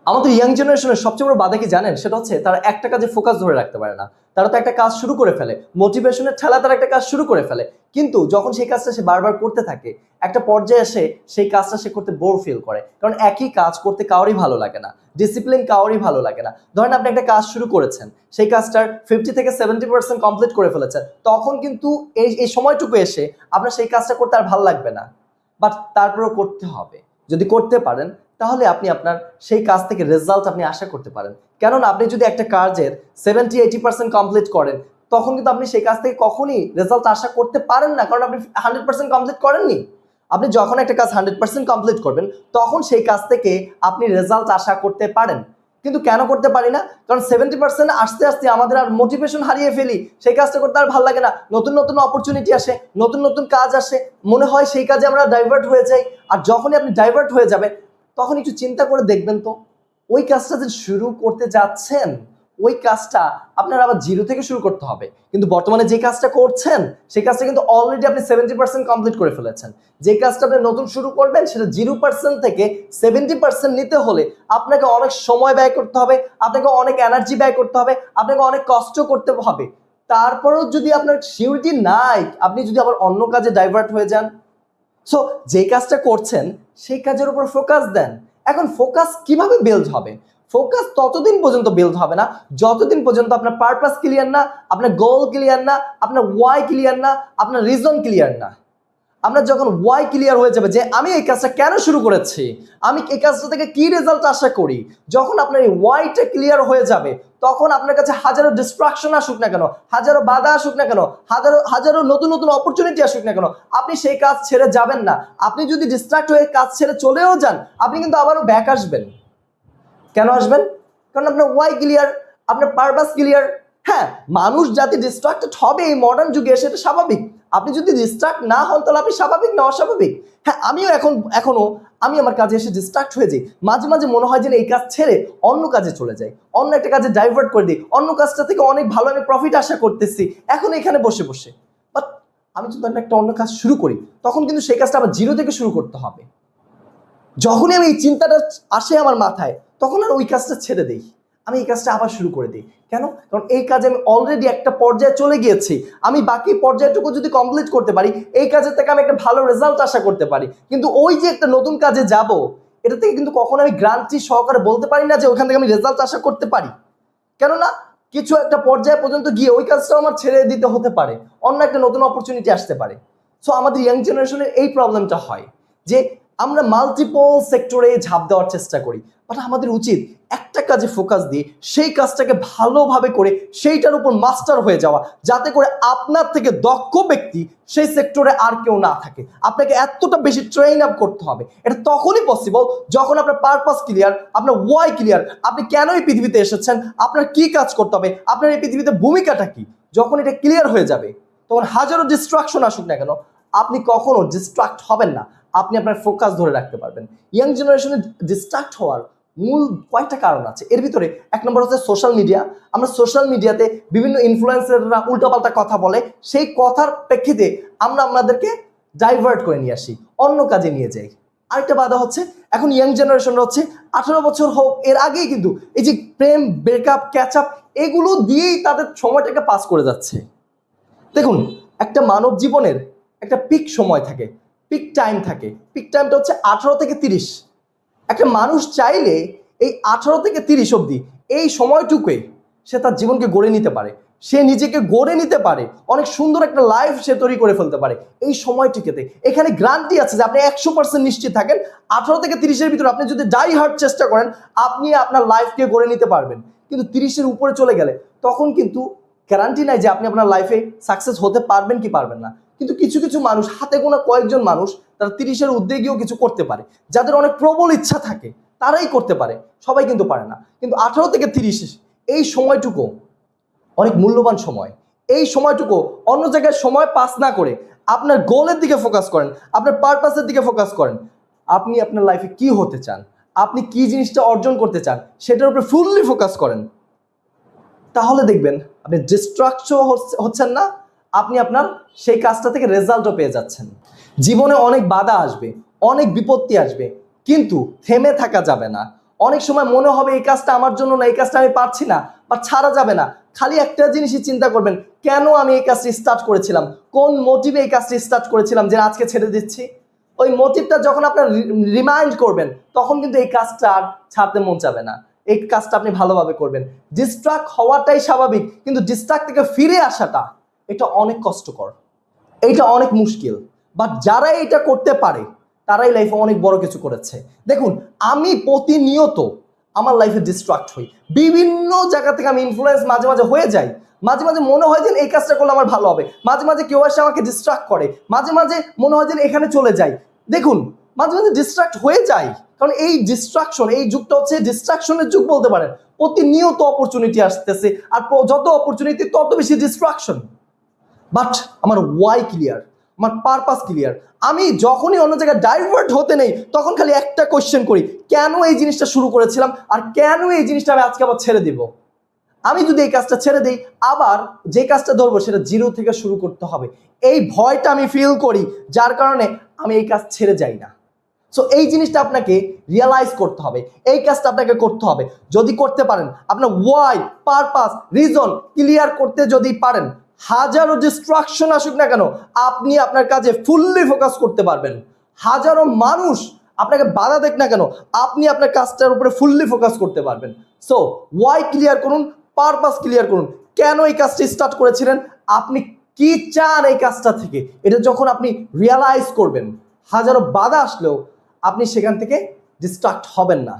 আমাদের ইয়াং জেনারেশনের সবচেয়ে বড় বাধা কি জানেন? সেটা হচ্ছে তারা একটা কাজে ফোকাস ধরে রাখতে পারে না। তারা তো একটা কাজ শুরু করে ফেলে, মোটিভেশনের ঠেলা তারা একটা কাজ শুরু করে ফেলে, কিন্তু যখন সেই কাজটা সে বারবার করতে থাকে একটা পর্যায়ে এসে সেই কাজটা সে করতে বোর ফিল করে, কারণ একই কাজ করতে কারোরই ভালো লাগে না, ডিসিপ্লিন কারোরই ভালো লাগে না। ধরেন আপনি একটা কাজ শুরু করেছেন, সেই কাজটার 50 থেকে 70% কমপ্লিট করে ফেলেছেন, তখন কিন্তু এই সময়টুকু এসে আপনার সেই কাজটা করতে আর ভালো লাগবে না, বাট তারপরেও করতে হবে। যদি করতে পারেন তাহলে আপনি আপনার সেই কাজ থেকে রেজাল্ট আপনি আশা করতে পারেন। কেননা আপনি যদি একটা কাজের 70-80% কমপ্লিট করেন, তখন কিন্তু আপনি সেই কাজ থেকে কখনই রেজাল্ট আশা করতে পারেন না, কারণ আপনি 100% কমপ্লিট করেননি। আপনি যখন একটা কাজ 100% কমপ্লিট করবেন, তখন সেই কাজ থেকে আপনি রেজাল্ট আশা করতে পারেন। কিন্তু কেন করতে পারি না? কারণ 70% আসতে আসতে আমাদের আর মোটিভেশন হারিয়ে ফেলি, সেই কাজটা করতে আর ভালো লাগে না। নতুন নতুন অপরচুনিটি আসে, নতুন নতুন কাজ আসে, মনে হয় সেই কাজে আমরা ডাইভার্ট হয়ে যাই। আর যখনই আপনি ডাইভার্ট হয়ে যাবেন, তখন একটু চিন্তা করে দেখবেন তো, ওই কাজটা যে শুরু করতে যাচ্ছেন, ওই কাজটা আপনার আবার জিরো থেকে শুরু করতে হবে। কিন্তু বর্তমানে যে কাজটা করছেন, সেই কাজটা কিন্তু অলরেডি আপনি 70% কমপ্লিট করে ফেলেছেন। যে কাজটা আপনি নতুন শুরু করবেন, সেটা 0% থেকে 70% নিতে হলে আপনাকে অনেক সময় ব্যয় করতে হবে, আপনাকে অনেক এনার্জি ব্যয় করতে হবে, আপনাকে অনেক কষ্ট করতে হবে। তারপরেও যদি আপনার সিউরিটি নাই, আপনি যদি আবার অন্য কাজে ডাইভার্ট হয়ে যান। সো যে কাজটা করছেন সেই কাজের উপর ফোকাস দেন। এখন ফোকাস কিভাবে বিল্ড হবে? ফোকাস ততদিন পর্যন্ত বিল্ড হবে না যতদিন পর্যন্ত আপনার পারপাস ক্লিয়ার না, আপনার গোল ক্লিয়ার না, আপনার ওয়াই ক্লিয়ার না, আপনার রিজন ক্লিয়ার না। আমরা যখন ওয়াই ক্লিয়ার হয়ে যাবে যে আমি এই কাজটা কেন শুরু করেছি, আমি এই কাজটা থেকে কি রেজাল্ট আশা করি, যখন আপনার এই ওয়াইটা ক্লিয়ার হয়ে যাবে, তখন আপনার কাছে হাজারো ডিস্ট্রাকশন আসুক না কেন, হাজারো বাধা আসুক না কেন, হাজারো হাজারো নতুন নতুন অপরচুনিটি আসুক না কেন, আপনি সেই কাজ ছেড়ে যাবেন না। আপনি যদি ডিস্ট্রাক্ট হয়ে কাজ ছেড়ে চলেও যান, আপনি কিন্তু আবারও ব্যাক আসবেন। কেন আসবেন? কারণ আপনার ওয়াই ক্লিয়ার, আপনার পারপাস ক্লিয়ার। হ্যাঁ, মানুষ জাতি ডিস্ট্রাক্টেড হবে এই মডার্ন যুগে, সেটা স্বাভাবিক। আপনি যদি ডিস্ট্রাক্ট না হন, তাহলে আপনি স্বাভাবিক না অস্বাভাবিক? হ্যাঁ, আমিও এখনো আমি আমার কাজে এসে ডিস্ট্রাক্ট হয়ে যাই। মাঝে মাঝে মনে হয় যে এই কাজ ছেড়ে অন্য কাজে চলে যাই, অন্য একটা কাজে ডাইভার্ট করে দিই, অন্য কাজটা থেকে অনেক ভালো আমি প্রফিট আশা করতেছি এখন এখানে বসে বসে। বাট আমি যদি একটা অন্য কাজ শুরু করি, তখন কিন্তু সেই কাজটা আবার জিরো থেকে শুরু করতে হবে। যখনই আমি এই চিন্তাটা আসে আমার মাথায়, তখন আর ওই কাজটা ছেড়ে দিই, আমি এই কাজটা আবার শুরু করে দিই। কেন? কারণ এই কাজে আমি অলরেডি একটা পর্যায়ে চলে গিয়েছি। আমি বাকি পর্যায়টুকু যদি কমপ্লিট করতে পারি, এই কাজের থেকে আমি একটা ভালো রেজাল্ট আশা করতে পারি। কিন্তু ওই যে একটা নতুন কাজে যাব, এটা থেকে কিন্তু কখনো আমি গ্যারান্টি সহকারে বলতে পারি না যে ওখান থেকে আমি রেজাল্ট আশা করতে পারি। কেননা কিছু একটা পর্যায় পর্যন্ত গিয়ে ওই কাজটাও আমার ছেড়ে দিতে হতে পারে, অন্য একটা নতুন অপরচুনিটি আসতে পারে। সো আমাদের ইয়াং জেনারেশনের এই প্রবলেমটা হয় যে আমরা মাল্টিপল সেক্টরে ঝাঁপ দেওয়ার চেষ্টা করি, বাট আমাদের উচিত একটা কাজে ফোকাস দিয়ে সেই কাজটাকে ভালোভাবে করে সেইটার উপর মাস্টার হয়ে যাওয়া, যাতে করে আপনার থেকে দক্ষ ব্যক্তি সেই সেক্টরে আর কেউ না থাকে। আপনাকে এতটা বেশি ট্রেন আপ করতে হবে। এটা তখনই পসিবল যখন আপনার পারপাস ক্লিয়ার, আপনার ওয়াই ক্লিয়ার, আপনি কেন এই পৃথিবীতে এসেছেন, আপনার কি কাজ করতে হবে, আপনার এই পৃথিবীতে ভূমিকাটা কি। যখন এটা ক্লিয়ার হয়ে যাবে, তখন হাজারো ডিস্ট্রাকশন আসুক না কেন, আপনি কখনো ডিস্ট্রাক্ট হবেন না, আপনি আপনার ফোকাস ধরে রাখতে পারবেন। ইয়াং জেনারেশনে ডিস্ট্রাক্ট হওয়ার মূল কয়েকটা কারণ আছে। এর ভিতরে এক নম্বর হচ্ছে সোশ্যাল মিডিয়া। আমরা সোশ্যাল মিডিয়াতে বিভিন্ন ইনফ্লুয়েন্সাররা উল্টাপাল্টা কথা বলে, সেই কথার প্রেক্ষিতে আমরা আমাদেরকে ডাইভার্ট করে নিয়ে আসি, অন্য কাজে নিয়ে যাই। আরেকটা বাধা হচ্ছে, এখন ইয়াং জেনারেশন হচ্ছে 18 বছর হোক এর আগেই কিন্তু এই যে প্রেম, ব্রেকআপ, ক্যাচ আপ, এগুলো দিয়েই তাদের সময়টাকে পাস করে যাচ্ছে। দেখুন, একটা মানব জীবনের একটা পিক সময় থাকে, পিক টাইম থাকে। পিক টাইমটা হচ্ছে 18 থেকে 30। একটা মানুষ চাইলে এই 18 থেকে 30 অবধি এই সময়টুকুই সে তার জীবনকে গড়ে নিতে পারে, সে নিজেকে গড়ে নিতে পারে, অনেক সুন্দর একটা লাইফ সে তৈরি করে ফেলতে পারে এই সময়টিকেতে। এখানে গ্যারান্টি আছে যে আপনি 100% নিশ্চিত থাকেন, 18 থেকে 30-এর ভিতরে আপনি যদি ডাই হার্ড চেষ্টা করেন, আপনি আপনার লাইফকে গড়ে নিতে পারবেন। কিন্তু 30-এর উপরে চলে গেলে তখন কিন্তু গ্যারান্টি নাই যে আপনি আপনার লাইফে সাকসেস হতে পারবেন কি পারবেন না। কিন্তু কিছু কিছু মানুষ, হাতে গোনা কয়েকজন মানুষ, তারা 30-এর ঊর্ধ্বে গিয়েও কিছু করতে পারে। যাদের অনেক প্রবল ইচ্ছা থাকে তারাই করতে পারে, সবাই কিন্তু পারে না। কিন্তু 18 থেকে 30 এই সময়টুকু অনেক মূল্যবান সময়। এই সময়টুকু অন্য জায়গায় সময় পাস না করে আপনার গোলের দিকে ফোকাস করেন, আপনার পারপাসের দিকে ফোকাস করেন। আপনি আপনার লাইফে কি হতে চান, আপনি কি জিনিসটা অর্জন করতে চান, সেটার উপরে ফুললি ফোকাস করেন। তাহলে দেখবেন আপনি ডিস্ট্রাক্টও হচ্ছেন না, আপনি আপনার সেই কাজটা থেকে রেজাল্টও পেয়ে যাচ্ছেন। জীবনে অনেক বাধা আসবে, অনেক বিপত্তি আসবে, কিন্তু থেমে থাকা যাবে না। অনেক সময় মনে হবে এই কাজটা আমার জন্য না, এই কাজটা আমি পারছি না, বা ছাড়া যাবে না। খালি একটা জিনিসই চিন্তা করবেন, কেন আমি এই কাজটি স্টার্ট করেছিলাম, কোন মোটিভে এই কাজটি স্টার্ট করেছিলাম যে আজকে ছেড়ে দিচ্ছি। ওই মোটিভটা যখন আপনার রিমাইন্ড করবেন, তখন কিন্তু এই কাজটা আর ছাড়তে মন চাবে না, এই কাজটা আপনি ভালোভাবে করবেন। ডিস্ট্রাক্ট হওয়াটাই স্বাভাবিক, কিন্তু ডিস্ট্রাক্ট থেকে ফিরে আসাটা এটা অনেক কষ্টকর, এইটা অনেক মুশকিল। বাট যারা এটা করতে পারে তারাই লাইফে অনেক বড় কিছু করেছে। দেখুন, আমি প্রতিনিয়ত আমার লাইফে ডিস্ট্রাক্ট হই, বিভিন্ন জায়গা থেকে আমি ইনফ্লুয়েন্স মাঝে মাঝে হয়ে যাই। মাঝে মাঝে মনে হয় যে এই কাজটা করলে আমার ভালো হবে, মাঝে মাঝে কেউ এসে আমাকে ডিস্ট্রাক্ট করে, মাঝে মাঝে মনে হয় যে এখানে চলে যাই। দেখুন, মাঝে মাঝে ডিস্ট্রাক্ট হয়ে যায়, কারণ এই ডিস্ট্রাকশন, এই যুগটা হচ্ছে ডিস্ট্রাকশনের যুগ বলতে পারেন। প্রতিনিয়ত অপরচুনিটি আসতেছে, আর যত অপরচুনিটি তত বেশি ডিস্ট্রাকশন। বাট আমার ওয়াই ক্লিয়ার, আমার পারপাস ক্লিয়ার। আমি যখনই অন্য জায়গায় ডাইভার্ট হতে নেই, তখন খালি একটা কোয়েশ্চেন করি, কেন এই জিনিসটা শুরু করেছিলাম, আর কেন এই জিনিসটা আমি আজকে আবার ছেড়ে দিব। আমি যদি এই কাজটা ছেড়ে দিই, আবার যে কাজটা ধরবো সেটা জিরো থেকে শুরু করতে হবে। এই ভয়টা আমি ফিল করি, যার কারণে আমি এই কাজ ছেড়ে যাই না। সো এই জিনিসটা আপনাকে রিয়েলাইজ করতে হবে, এই কাজটা আপনাকে করতে হবে। যদি করতে পারেন, আপনার ওয়াই, পারপাস, রিজন ক্লিয়ার করতে যদি পারেন, হাজারো ডিস্ট্রাকশন আসুক না কেন, আপনি আপনার কাজে ফুললি ফোকাস করতে পারবেন। হাজারো মানুষ আপনাকে বাধা দেখ না কেন, আপনি আপনার কাজটার উপরে ফুললি ফোকাস করতে পারবেন। সো ওয়াই ক্লিয়ার করুন, পারপাস ক্লিয়ার করুন, কেন এই কাজটি স্টার্ট করেছিলেন, আপনি কি চান এই কাজটা থেকে। এটা যখন আপনি রিয়েলাইজ করবেন, হাজারো বাধা আসলেও আপনি সেখান থেকে ডিস্ট্রাক্ট হবেন না।